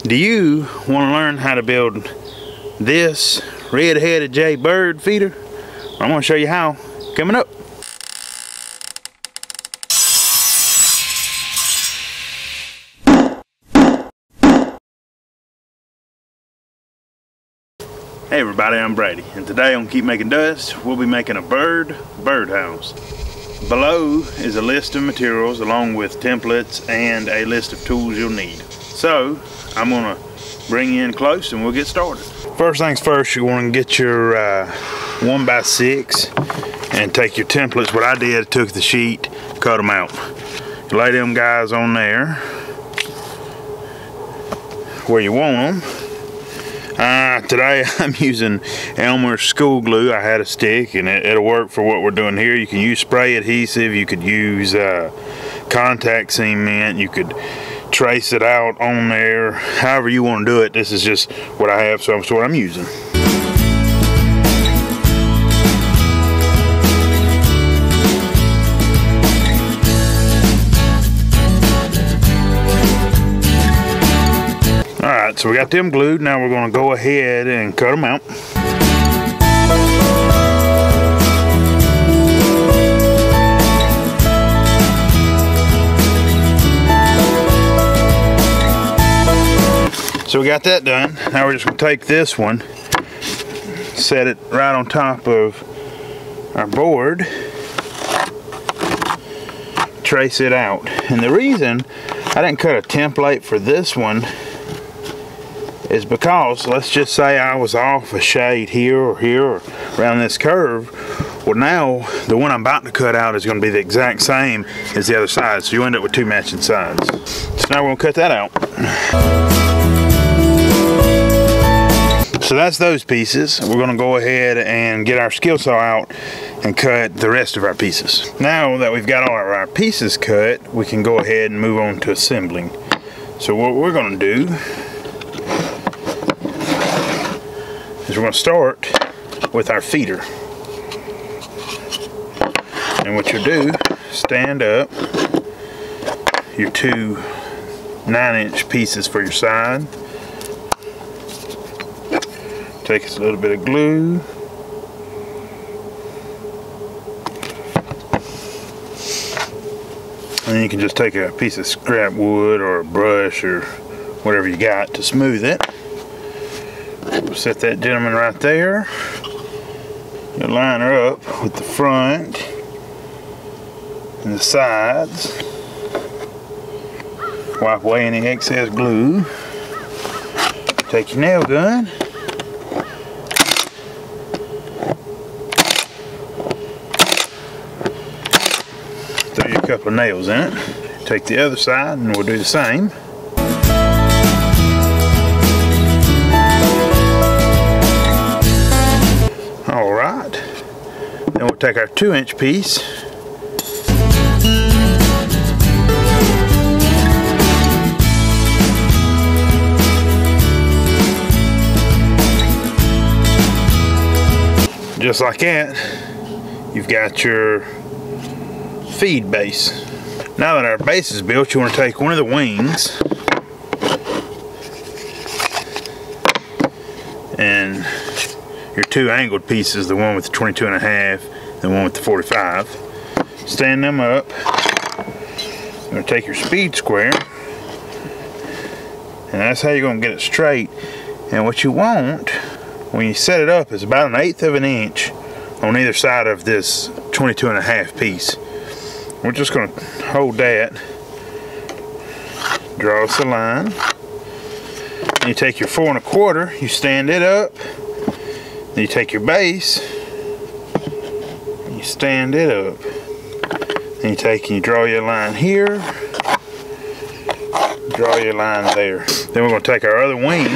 Do you want to learn how to build this red-headed jay bird feeder? I'm going to show you how coming up. Hey everybody, I'm Brady, and today on Keep Making Dust, we'll be making a birdhouse. Below is a list of materials along with templates and a list of tools you'll need. So, I'm gonna bring you in close and we'll get started. First things first, you wanna get your 1x6 and take your templates. What I did, took the sheet, cut them out. You lay them guys on there where you want them. Today I'm using Elmer's school glue. I had a stick and it'll work for what we're doing here. You can use spray adhesive, you could use contact cement, you could trace it out on there, however you want to do it. This is just what I have, so that's what I'm using. Alright, so we got them glued. Now we're going to go ahead and cut them out. So we got that done. Now we're just going to take this one, set it right on top of our board, trace it out. And the reason I didn't cut a template for this one is because, let's just say I was off a shade here or around this curve. Well, now the one I'm about to cut out is going to be the exact same as the other side, so you end up with two matching sides. So now we're going to cut that out. So that's those pieces. We're going to go ahead and get our skill saw out and cut the rest of our pieces. Now that we've got all of our pieces cut, we can go ahead and move on to assembling. So what we're going to do is we're going to start with our feeder. And what you'll do, stand up your two 9-inch pieces for your side. Take us a little bit of glue. And then you can just take a piece of scrap wood or a brush or whatever you got to smooth it. We'll set that gentleman right there. You'll line her up with the front and the sides. Wipe away any excess glue. Take your nail gun. Throw you a couple of nails in it. Take the other side and we'll do the same. Alright, then we'll take our 2-inch piece just like that. You've got your feed base. Now that our base is built, you want to take one of the wings and your two angled pieces, the one with the 22.5, the one with the 45. Stand them up. You're going to take your speed square, and that's how you're going to get it straight. And what you want when you set it up is about 1/8 of an inch on either side of this 22.5 piece. We're just going to hold that, draw us a line, and you take your 4 1/4, you stand it up. Then you take your base, and you stand it up. Then you take and you draw your line here, draw your line there. Then we're going to take our other wing,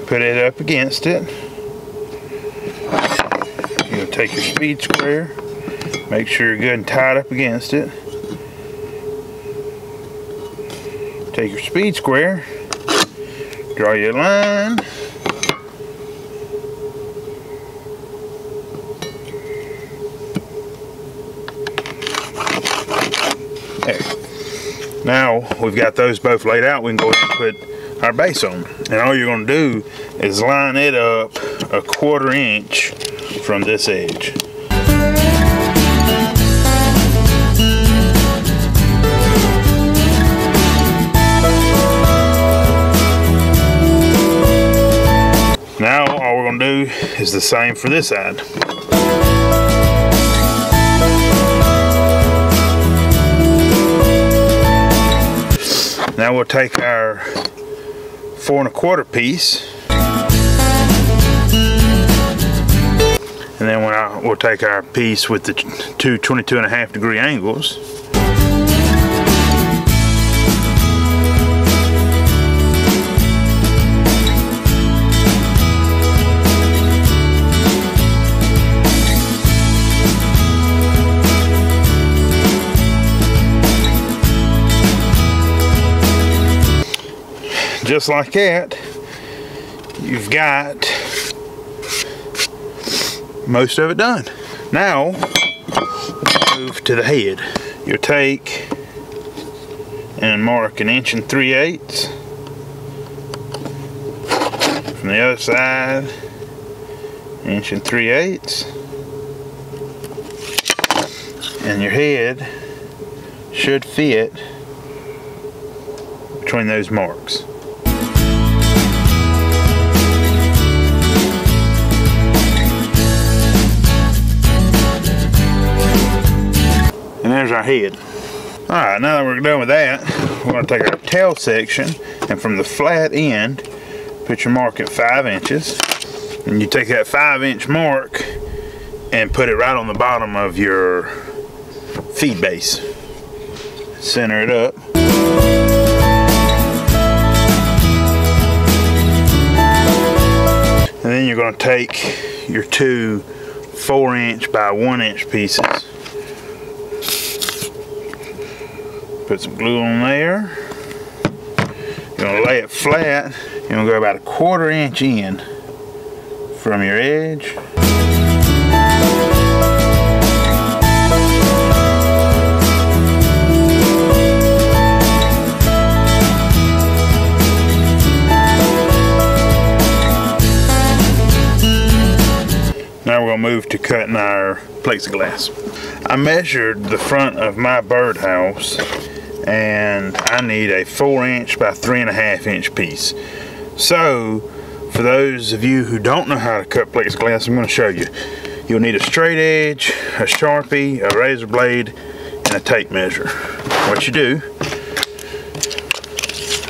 put it up against it. You're going to take your speed square, make sure you're good and tight up against it. Take your speed square, draw your line. There. Now we've got those both laid out, we can go ahead and put our base on. And all you're going to do is line it up 1/4 inch from this edge. Now all we're going to do is the same for this side. Now we'll take our 4 1/4 piece, and then we'll take our piece with the two 22.5 degree angles. Just like that, you've got most of it done. Now, move to the head. You'll take and mark 1 3/8 from the other side, 1 3/8, and your head should fit between those marks. And there's our head. Alright, now that we're done with that, we're going to take our tail section, and from the flat end, put your mark at 5 inches. And you take that 5-inch mark and put it right on the bottom of your feed base. Center it up. And then you're going to take your two 4-inch by 1-inch pieces. Put some glue on there. You're going to lay it flat. You're going to go about 1/4 inch in from your edge. Now we're going to move to cutting our plexiglass. I measured the front of my birdhouse, and I need a 4-inch by 3.5 inch piece. So, for those of you who don't know how to cut plexiglass, I'm going to show you. You'll need a straight edge, a Sharpie, a razor blade, and a tape measure. What you do,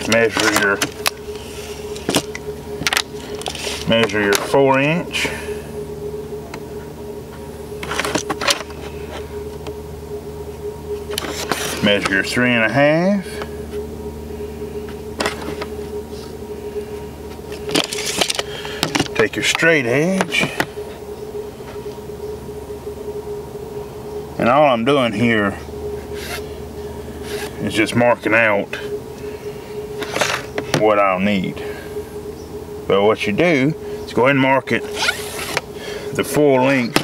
measure your 4-inch. Measure your 3.5. Take your straight edge. And all I'm doing here is just marking out what I'll need. But what you do is go ahead and mark it the full length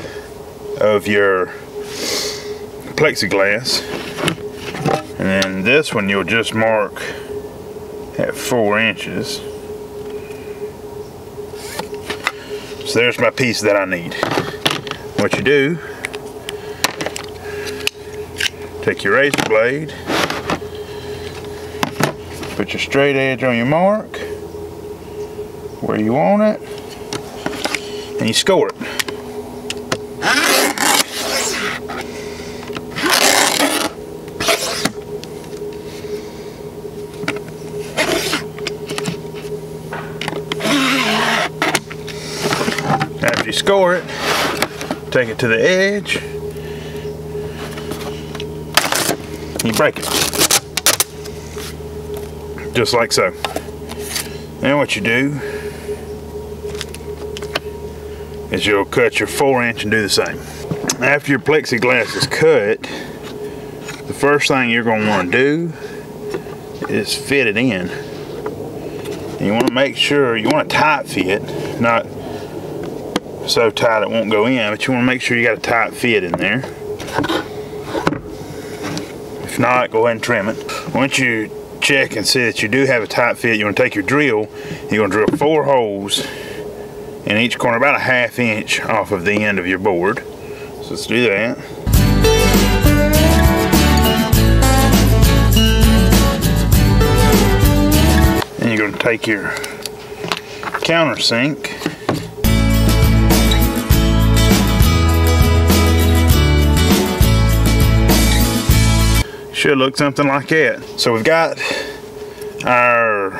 of your plexiglass. And then this one you'll just mark at 4 inches. So there's my piece that I need. What you do, take your razor blade, put your straight edge on your mark where you want it, and you score it. After you score it, take it to the edge, and you break it. Just like so. Then what you do is you'll cut your 4-inch and do the same. After your plexiglass is cut, the first thing you're going to want to do is fit it in. And you want to make sure, you want a tight fit, not so tight it won't go in, but you want to make sure you got a tight fit in there. If not, go ahead and trim it. Once you check and see that you do have a tight fit, you want to take your drill, you're going to drill 4 holes in each corner, about a 1/2 inch off of the end of your board. So let's do that. And you're going to take your countersink, should look something like that. So we've got our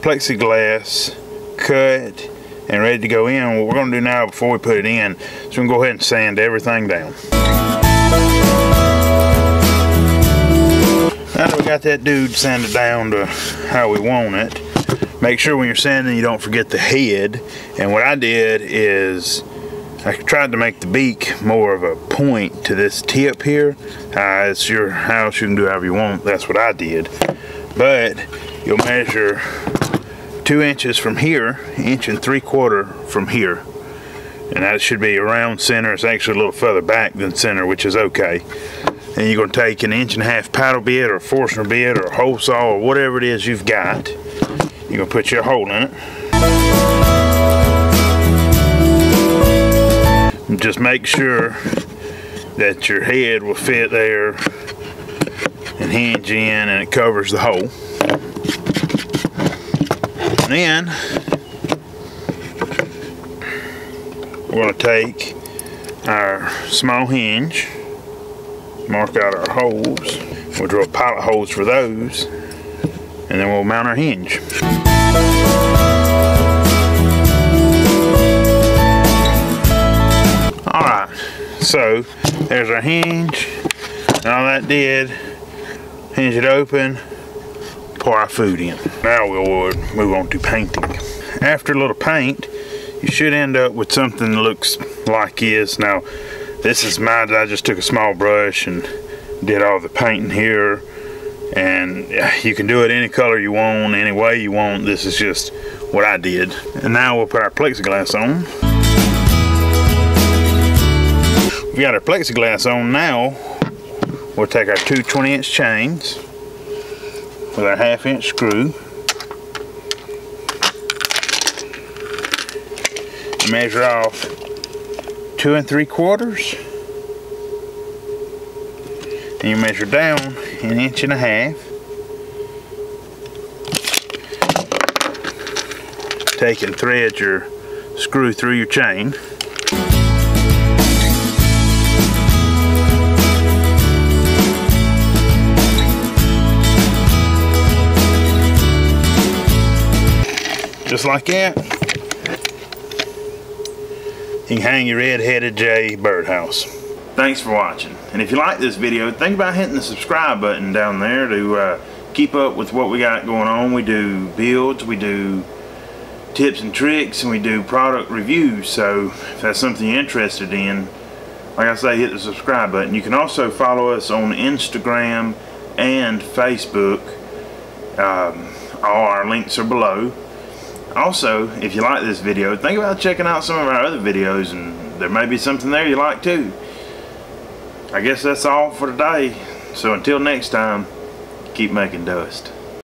plexiglass cut and ready to go in. What we're going to do now before we put it in is we're going to go ahead and sand everything down. Now that we got that dude sanded down to how we want it, make sure when you're sanding you don't forget the head. And what I did is I tried to make the beak more of a point to this tip here. It's your house, you can do however you want. That's what I did. But you'll measure 2 inches from here, 1.75 inches from here. And that should be around center. It's actually a little further back than center, which is okay. And you're going to take an 1.5 inch paddle bit or a Forstner bit or a hole saw or whatever it is you've got. You're going to put your hole in it. And just make sure that your head will fit there and hinge in and it covers the hole. And then we're going to take our small hinge, mark out our holes, we'll drill pilot holes for those, and then we'll mount our hinge. Alright, so there's our hinge, and all that did, hinge it open, pour our food in. Now we'll move on to painting. After a little paint, you should end up with something that looks like this. Now, this is mine. I just took a small brush and did all the painting here. And you can do it any color you want, any way you want. This is just what I did. And now we'll put our plexiglass on. We got our plexiglass on now. We'll take our 2 20-inch chains with our 1/2 inch screw. Measure off 2 3/4, and you measure down 1.5 inches. Take and thread your screw through your chain. Just like that. You can hang your red-headed jay birdhouse. Thanks for watching. And if you like this video, think about hitting the subscribe button down there to keep up with what we got going on. We do builds, we do tips and tricks, and we do product reviews. So if that's something you're interested in, like I say, hit the subscribe button. You can also follow us on Instagram and Facebook. All our links are below. Also, if you like this video, think about checking out some of our other videos, and there may be something there you like too. I guess that's all for today. So until next time, keep making dust.